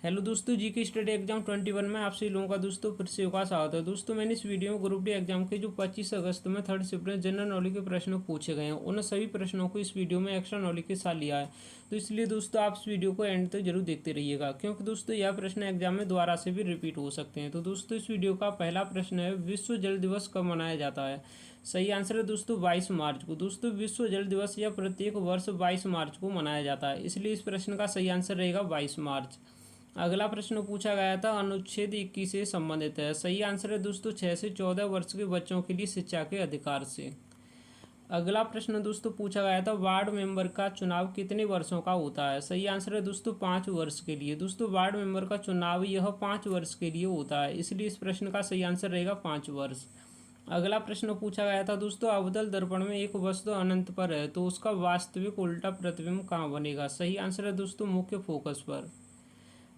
Hello दोस्तों, जी के study exam 21 में आप सभी लोगों का दोस्तों फिर से का स्वागत है। दोस्तों मैंने इस वीडियो में ग्रुप डी एग्जाम के जो 25 अगस्त में थर्ड शिफ्ट में जनरल नॉलेज के प्रश्न पूछे गए हैं, उन सभी प्रश्नों को इस वीडियो में एक्स्ट्रा नॉलेज के साथ लिया है। तो इसलिए दोस्तों आप इस वीडियो को एंड तक जरूर देखते रहिएगा, क्योंकि दोस्तों यह प्रश्न एग्जाम में दोबारा से भी रिपीट हो सकते हैं। तो दोस्तों इस वीडियो का पहला प्रश्न है, विश्व जल दिवस कब मनाया जाता है? सही आंसर है दोस्तों 22 मार्च को। दोस्तों विश्व जल दिवस यह प्रत्येक वर्ष 22 मार्च को मनाया जाता है, इसलिए इस प्रश्न का सही आंसर रहेगा 22 मार्च। अगला प्रश्न पूछा गया था, अनुच्छेद 21 से संबंधित है। सही आंसर है दोस्तों 6 से 14 वर्ष के बच्चों के लिए शिक्षा के अधिकार से। अगला प्रश्न दोस्तों पूछा गया था, वार्ड मेंबर का चुनाव कितने वर्षों का होता है? सही आंसर है दोस्तों 5 वर्ष के लिए। दोस्तों वार्ड मेंबर का चुनाव यह 5 वर्ष के लिए होता है, इसलिए इस प्रश्न का सही आंसर रहेगा 5 वर्ष। अगला प्रश्न पूछा गया था दोस्तों, अवतल दर्पण में एक वस्तु अनंत पर है तो उसका वास्तविक उल्टा प्रतिबिंब कहाँ बनेगा? सही आंसर है दोस्तों मुख्य फोकस पर।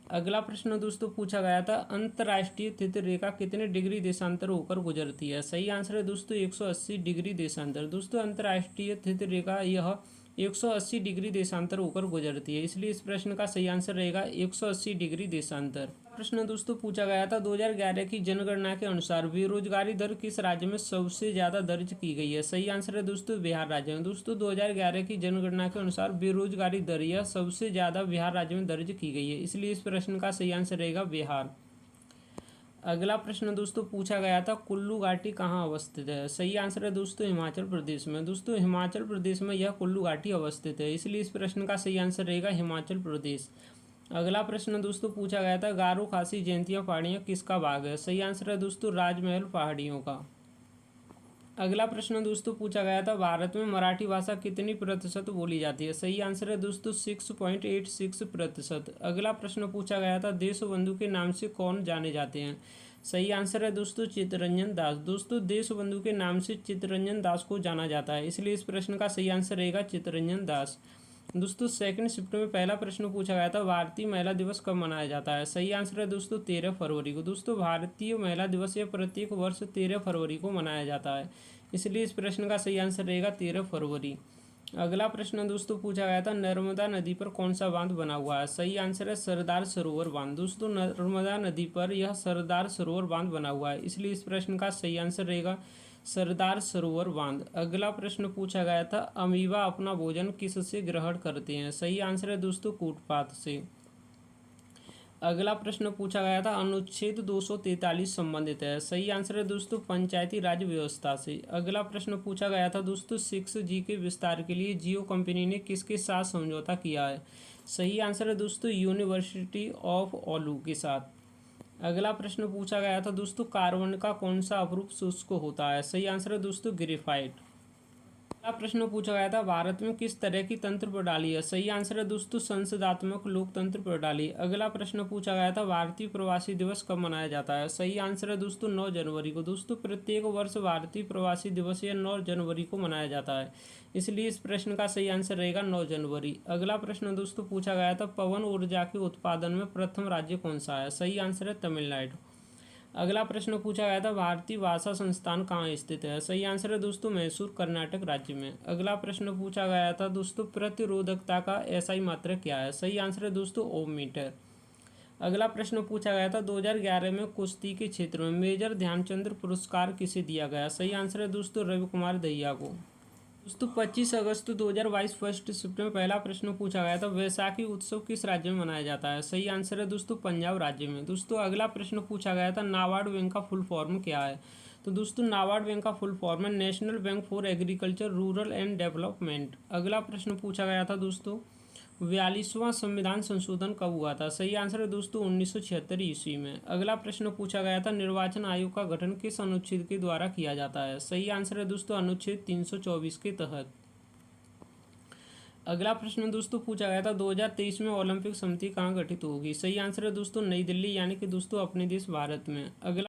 अगला प्रश्न दोस्तों पूछा गया था, अंतर्राष्ट्रीय तिथि रेखा कितने डिग्री देशांतर होकर गुजरती है? सही आंसर है दोस्तों 180 डिग्री देशांतर। दोस्तों अंतर्राष्ट्रीय तिथि रेखा यह 180 डिग्री देशांतर होकर गुजरती है, इसलिए इस प्रश्न का सही आंसर रहेगा 180 डिग्री देशांतर। प्रश्न दोस्तों पूछा गया था, 2011 की जनगणना के अनुसार बेरोजगारी दर किस राज्य में सबसे ज्यादा दर्ज की गई है? सही आंसर है दोस्तों बिहार राज्य में। दोस्तों 2011 की जनगणना के अनुसार बेरोजगारी दर यह सबसे ज्यादा बिहार राज्य में दर्ज की गई है, इसलिए इस प्रश्न का सही आंसर रहेगा बिहार। अगला प्रश्न दोस्तों पूछा गया था, कुल्लू घाटी कहाँ अवस्थित है? सही आंसर है दोस्तों हिमाचल प्रदेश में। दोस्तों हिमाचल प्रदेश में यह कुल्लू घाटी अवस्थित है, इसलिए इस प्रश्न का सही आंसर रहेगा हिमाचल प्रदेश। अगला प्रश्न दोस्तों पूछा गया था, गारो खासी जयंतिया पहाड़ियाँ किसका भाग है? सही आंसर है दोस्तों राजमहल पहाड़ियों का। अगला प्रश्न दोस्तों पूछा गया था, भारत में मराठी भाषा कितनी प्रतिशत बोली जाती है? सही आंसर है दोस्तों 6.86%। अगला प्रश्न पूछा गया था, देशबंधु के नाम से कौन जाने जाते हैं? सही आंसर है दोस्तों चित्तरंजन दास। दोस्तों देशबंधु के नाम से चित्तरंजन दास को जाना जाता है, इसलिए इस प्रश्न का सही आंसर रहेगा चित्तरंजन दास। दोस्तों सेकंड शिफ्ट में पहला प्रश्न पूछा गया था, भारतीय महिला दिवस कब मनाया जाता है? सही आंसर है दोस्तों 13 फरवरी को। दोस्तों भारतीय महिला दिवस यह प्रत्येक वर्ष 13 फरवरी को मनाया जाता है, इसलिए इस प्रश्न का सही आंसर रहेगा 13 फरवरी। अगला प्रश्न दोस्तों पूछा गया था, नर्मदा नदी पर कौन सा बांध बना हुआ है? सही आंसर है सरदार सरोवर बांध। दोस्तों नर्मदा नदी पर यह सरदार सरोवर बांध बना हुआ है, इसलिए इस प्रश्न का सही आंसर रहेगा सरदार सरोवर बांध। अगला प्रश्न पूछा गया था, अमीबा अपना भोजन किससे ग्रहण करते हैं? सही आंसर है दोस्तों कूटपात से। अगला प्रश्न पूछा गया था, अनुच्छेद 243 संबंधित है। सही आंसर है दोस्तों पंचायती राज व्यवस्था से। अगला प्रश्न पूछा गया था दोस्तों 6G के विस्तार के लिए जियो कंपनी ने किसके साथ समझौता किया है? सही आंसर है दोस्तों यूनिवर्सिटी ऑफ ओलू के साथ। अगला प्रश्न पूछा गया था दोस्तों, कार्बन का कौन सा अपरूप शुष्क होता है? सही आंसर है दोस्तों ग्रेफाइट। अगला प्रश्न पूछा गया था, भारत में किस तरह की तंत्र प्रणाली है? सही आंसर है दोस्तों संसदात्मक लोकतंत्र प्रणाली। अगला प्रश्न पूछा गया था, भारतीय प्रवासी दिवस कब मनाया जाता है? सही आंसर है दोस्तों 9 जनवरी को। दोस्तों प्रत्येक वर्ष भारतीय प्रवासी दिवस यह 9 जनवरी को मनाया जाता है, इसलिए इस प्रश्न का सही आंसर रहेगा 9 जनवरी। अगला प्रश्न दोस्तों पूछा गया था, पवन ऊर्जा के उत्पादन में प्रथम राज्य कौन सा है? सही आंसर है तमिलनाडु। अगला प्रश्न पूछा गया था, भारतीय भाषा संस्थान कहाँ स्थित है? सही आंसर है दोस्तों मैसूर कर्नाटक राज्य में। अगला प्रश्न पूछा गया था दोस्तों, प्रतिरोधकता का एसआई मात्रक क्या है? सही आंसर है दोस्तों ओम मीटर। अगला प्रश्न पूछा गया था, 2011 में कुश्ती के क्षेत्र में मेजर ध्यानचंद पुरस्कार किसे दिया गया? सही आंसर है दोस्तों रवि कुमार दहिया को। दोस्तों 25 अगस्त 2022 फर्स्ट शिफ्ट में पहला प्रश्न पूछा गया था, वैसाखी उत्सव किस राज्य में मनाया जाता है? सही आंसर है दोस्तों पंजाब राज्य में। दोस्तों अगला प्रश्न पूछा गया था, नाबार्ड बैंक का फुल फॉर्म क्या है? तो दोस्तों नाबार्ड बैंक का फुल फॉर्म है national bank for agriculture rural and development. अगला प्रश्न पूछा गया था दोस्तों, 42वां संविधान संशोधन कब हुआ था? सही आंसर है दोस्तों 1976 ईस्वी में। अगला प्रश्न पूछा गया था, निर्वाचन आयोग का गठन किस अनुच्छेद के द्वारा किया जाता है? सही आंसर है दोस्तों अनुच्छेद 324 के तहत। अगला प्रश्न दोस्तों पूछा गया था, 2023 में ओलंपिक समिति कहाँ गठित होगी? सही आंसर है दोस्तों नई दिल्ली, यानी कि दोस्तों अपने देश भारत में। अगला